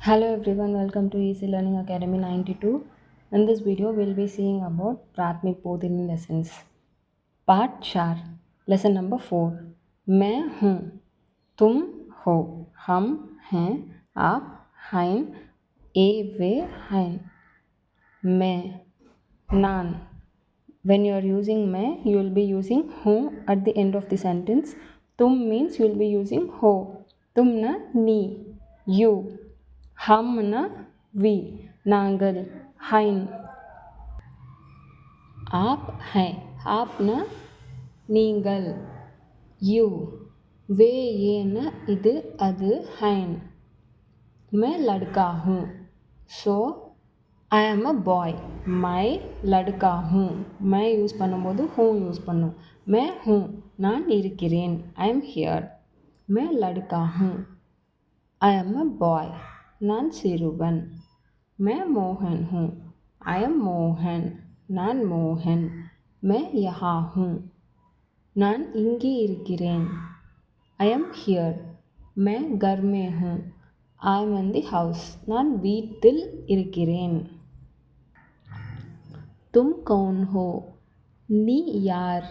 Hello everyone, welcome to Easy Learning Academy 92. In this video, we'll be seeing about प्राथमिक Bodhini lessons. Part 4, lesson number 4. मैं हूँ, तुम हो, हम हैं, आप हैं, वे हैं. मैं, नान. When you are using मैं, you will be using हूँ at the end of the sentence. तुम means you will be using हो. तुम ना நீ, you. हमना वी, नांगल हाइन. आप हैं, आप न நீங்கள், you. वे ये न இது அது हैं. मैं लड़का हूँ, so I am a boy. मैं लड़का हूँ. मैं யூஸ் பண்ணும்போது हूँ யூஸ் பண்ணும். मैं हूँ, நான் இருக்கிறேன். I am here. मैं लड़का हूँ. I am a boy. நான் சிறுவன். मैं मोहन हूँ. I am Mohan. நான் मोहन. मैं यहाँ हूँ. நான் இங்கே இருக்கிறேன். I am here. मैं घर में हूँ. I am in the house. நான் வீட்டில் இருக்கிறேன். तुम कौन हो? நீ யார்?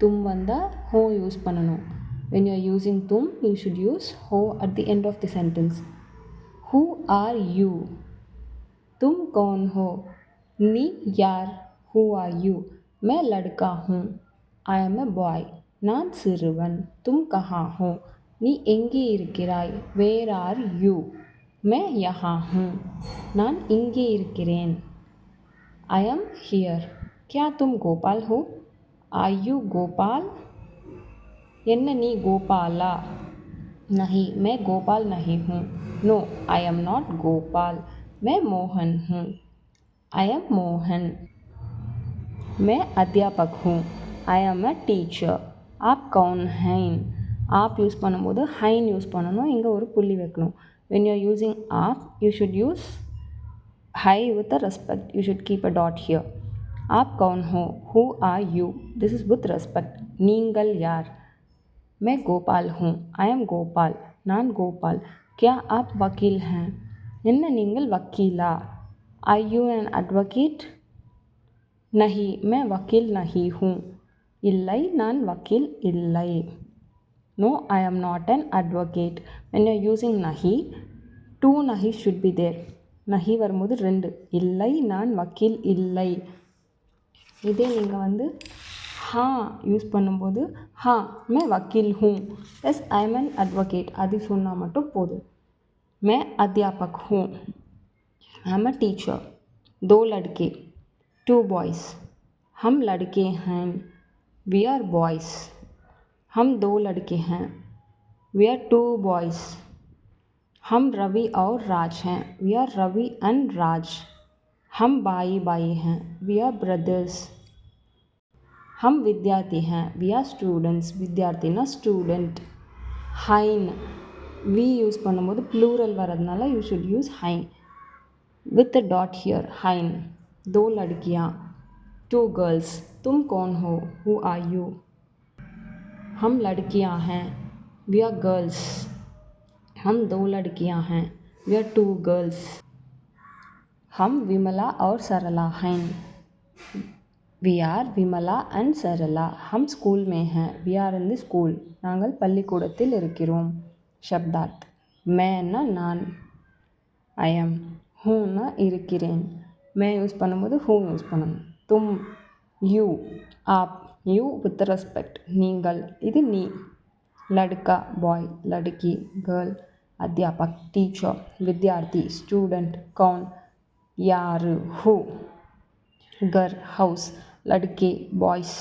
तुम வந்தால் हो யூஸ் பண்ணணும். When you are using तुम, you should use हो at the end of the sentence. Who are you? तुम कौन हो? நீ யார்? Who are you? मैं लड़का हूँ. I am a boy. நான் சிறுவன். तुम कहाँ हो? நீ எங்கே இருக்கிறாய்? Where are you? मैं यहाँ हूँ. நான் இங்கே இருக்கிறேன். I am here. क्या तुम गोपाल हो? Are you Gopal? என்ன நீ கோபாலா? नहीं, मैं गोपाल नहीं हूँ. No, I am not Gopal. मैं मोहन हूँ. I am Mohan. मैं अध्यापक हूँ. I am a teacher. आप कौन हैं? आप யூஸ் பண்ணும்போது ஹைன் யூஸ் பண்ணணும். இங்கே ஒரு புள்ளி வைக்கணும். when you are using आप, you should use hi with a respect. You should keep a dot here. आप कौन हो? who are you? this is with respect. நீங்கள் யார்? मैं गोपाल हूँ. I am Gopal. நான் गोपाल. क्या आप वकील हैं? என்ன நீங்கள் वकीला? Are you an advocate? नहीं, मैं वकील नहीं हूँ. இல்லை, நான் वकील இல்லை. No, I am not an advocate. When you are using nahi, two nahi should be there. nahi வரும்போது ரெண்டு. இல்லை, நான் வக்கீல் இல்லை. இதே நீங்கள் வந்து हाँ யூஸ் பண்ணும்போது हाँ मैं वकील हूँ. Yes I am an advocate. அது சொன்னால் மட்டும் போதும். मैं अध्यापक हूँ. I am a teacher. दो लड़के, टू बॉयज़. हम लड़के हैं. We are boys. हम दो लड़के हैं. We are two boys. हम रवि और राज हैं. We are Ravi and Raj. हम भाई भाई हैं. We are brothers. हम विद्यार्थी हैं. We are students. विद्यार्थी ना स्टूडेंट. हाइन वी यूज़ பண்ணும்போது ப்ளூரல் வரதுனால you should use हाइन with a dot here. हाइन. दो लड़कियाँ, टू गर्ल्स. तुम कौन हो? who are you? हम लड़कियाँ हैं. We are girls. हम दो लड़कियाँ हैं. We are two girls. हम विमला और सरला हैं. We are Vimala and Sarala. हम स्कूल में हैं. We are in the school. நாங்கள் பள்ளிக்கூடத்தில் இருக்கிறோம். शब्दार्थ. मैं ना நான். I am. ஹூன்னா இருக்கிறேன். मैं யூஸ் பண்ணும்போது ஹூ யூஸ் பண்ணணும். तुम, யூ, आप, யூ வித் ரெஸ்பெக்ட். நீங்கள், இது நீ. लड़का बॉय, लड़की गर्ल, अध्यापक टीचर, विद्यार्थी स्टूडेंट, कौन यार, हु, घर हाउस, लड़के boys,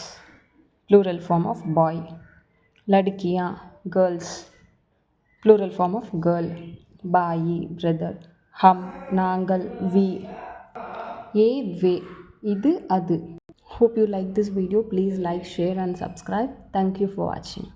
plural form of boy, लड़कियाँ girls, plural form of girl, भाई ब्रदर, हम नांगल वी, ये वे, इदु अदु. Hope you like this video. Please like, share and subscribe. Thank you for watching.